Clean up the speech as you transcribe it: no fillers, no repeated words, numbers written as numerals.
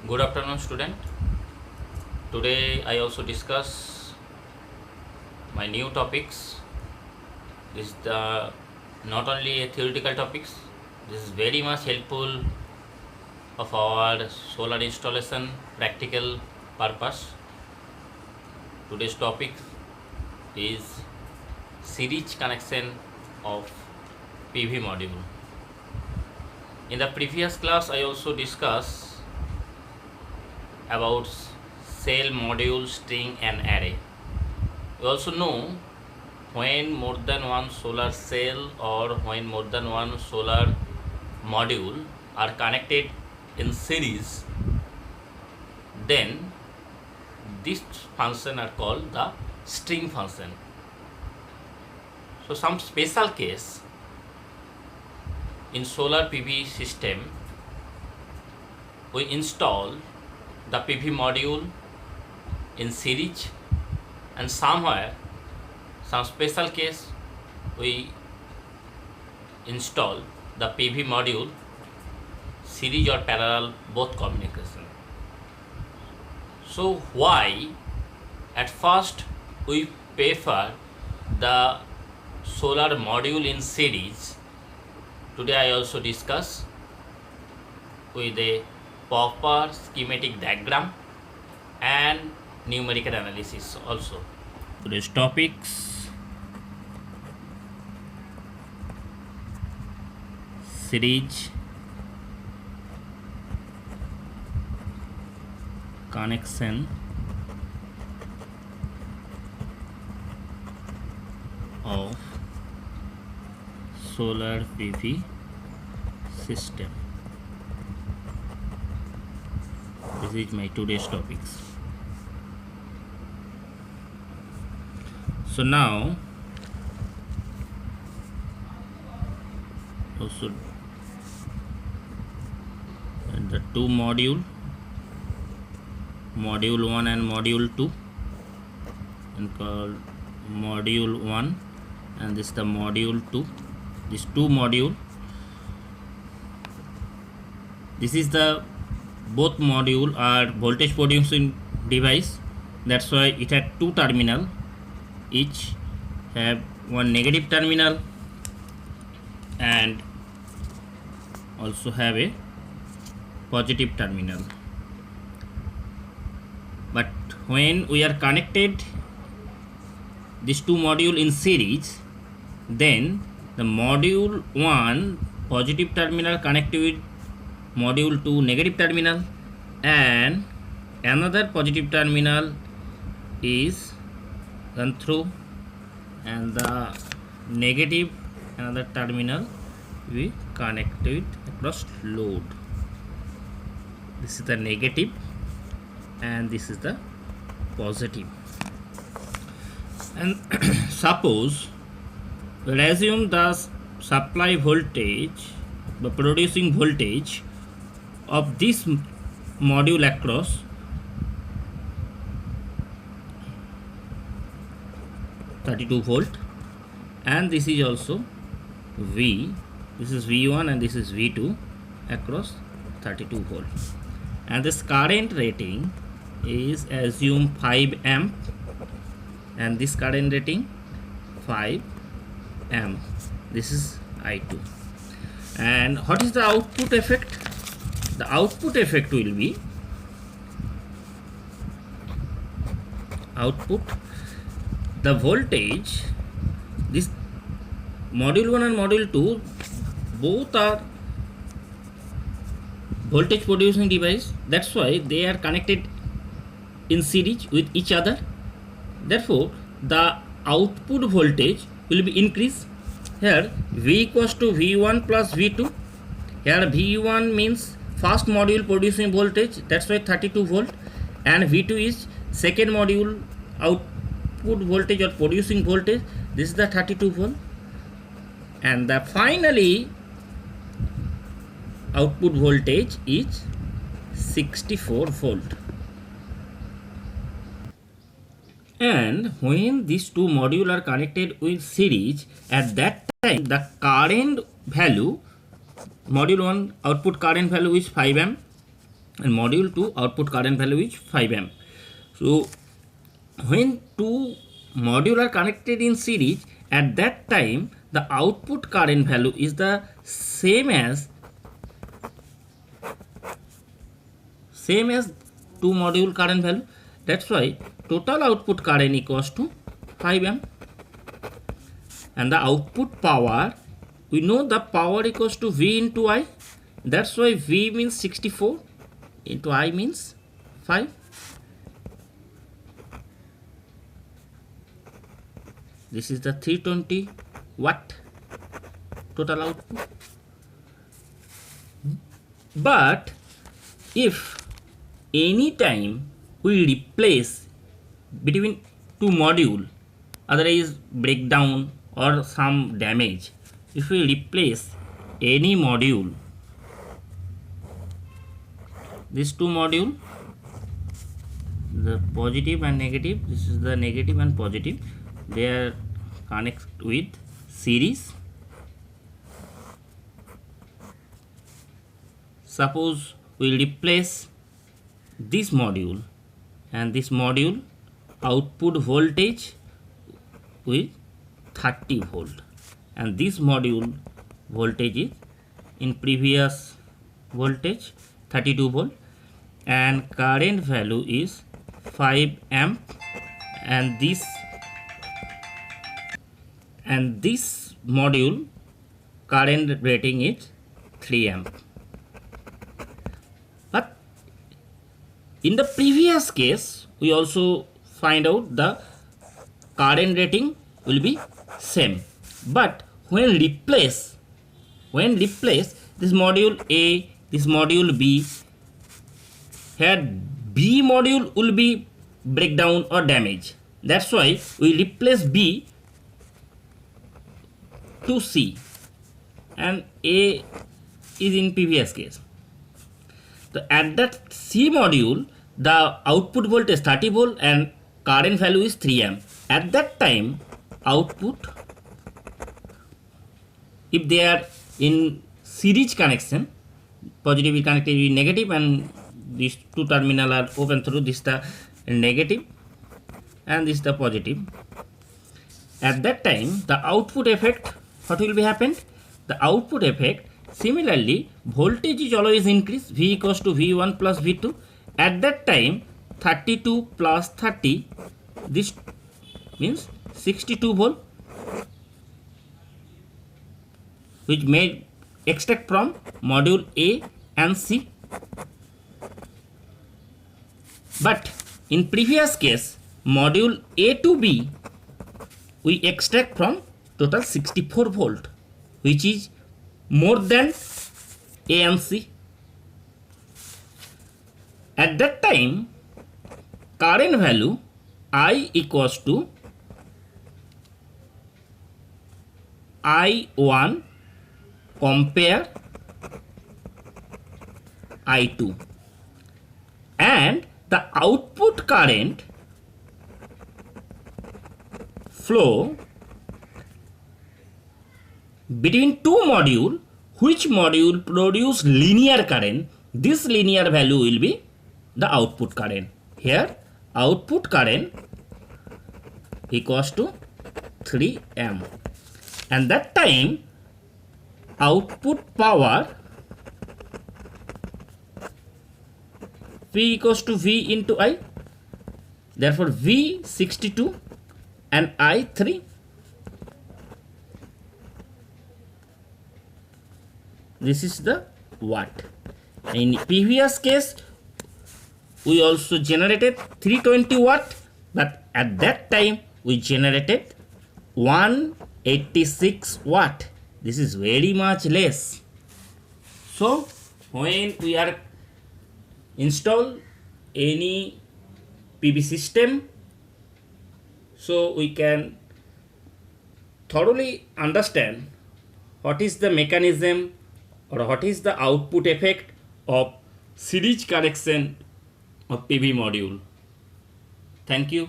Good afternoon, student. Today I also discuss my new topics. This is the not only a theoretical topics. This is very much helpful of our solar installation practical purpose. Today's topic is series connection of PV module. In the previous class, I also discussed about cell, module, string and array. We also know when more than one solar cell or when more than one solar module are connected in series, then this function are called the string function. So some special case in solar PV system, we install the PV module in series, and somewhere some special case we install the PV module series or parallel both communication. So why at first we prefer the solar module in series? Today I also discuss with a proper schematic diagram and numerical analysis also. Today's topics: series connection of solar PV system. This is my today's topics. So now also the two module 1 and module 2, and called module 1 and this is the module 2. These two module, this is the both module are voltage producing device. That's why it had two terminal, each have one negative terminal and also have a positive terminal. But when we are connected these two module in series, then the module 1 positive terminal connected with module 2 negative terminal, and another positive terminal is run through, and the negative another terminal we connect it across load. This is the negative and this is the positive. And suppose we assume the supply voltage, the producing voltage of this module across 32 volt, and this is also V, this is V1 and this is V2 across 32 volt, and this current rating is assume 5 amp, and this current rating 5 amp. This is I2. And what is the output effect? The output effect will be the voltage, this module 1 and module 2 both are voltage producing device. That's why they are connected in series with each other. Therefore the output voltage will be increased. Here V equals to V1 plus V2. Here V1 means first module producing voltage, that's why 32 volt, and V2 is second module output voltage or producing voltage, this is the 32 volt, and the finally output voltage is 64 volt. And when these two modules are connected with series, at that time the current value, module 1 output current value is 5 amp, and module 2 output current value is 5 amp. So when two modules are connected in series, at that time the output current value is the same as two module current value. That's why total output current equals to 5 amp. And the output power, we know the power equals to V into I. That's why V means 64 into I means 5. This is the 320 watt total output. But if any time we replace between two module, otherwise breakdown or some damage, if we replace any module, these two module, the positive and negative, this is the negative and positive, they are connected with series. Suppose we replace this module and this module output voltage with 30 volt, and this module voltage is in previous voltage 32 volt, and current value is 5 amp, and this module current rating is 3 amp. But in the previous case we also find out the current rating will be same, but when replace this module A, this module B, here B module will be breakdown or damage. That's why we replace B to C, and A is in previous case. So at that C module the output voltage 30 volt and current value is 3 amp. At that time output, if they are in series connection, positive is connected with negative and these two terminal are open through this the negative and this the positive, at that time the output effect, what will be happened? The output effect, similarly voltage is always increase, V equals to V1 plus V2. At that time 32 plus 30, this means 62 volt, which may extract from module A and C. But in previous case module A to B we extract from total 64 volt, which is more than A and C. At that time current value I equals to I1 compare I2, and the output current flow between two module, which module produce linear current, this linear value will be the output current. Here output current equals to 3 amp, and that time output power V equals to V into I, therefore V 62 and I 3. This is the watt. In previous case we also generated 320 watt, but at that time we generated 186 watt. This is very much less. So when we are install any PV system, so we can thoroughly understand what is the mechanism or what is the output effect of series connection of PV module. Thank you.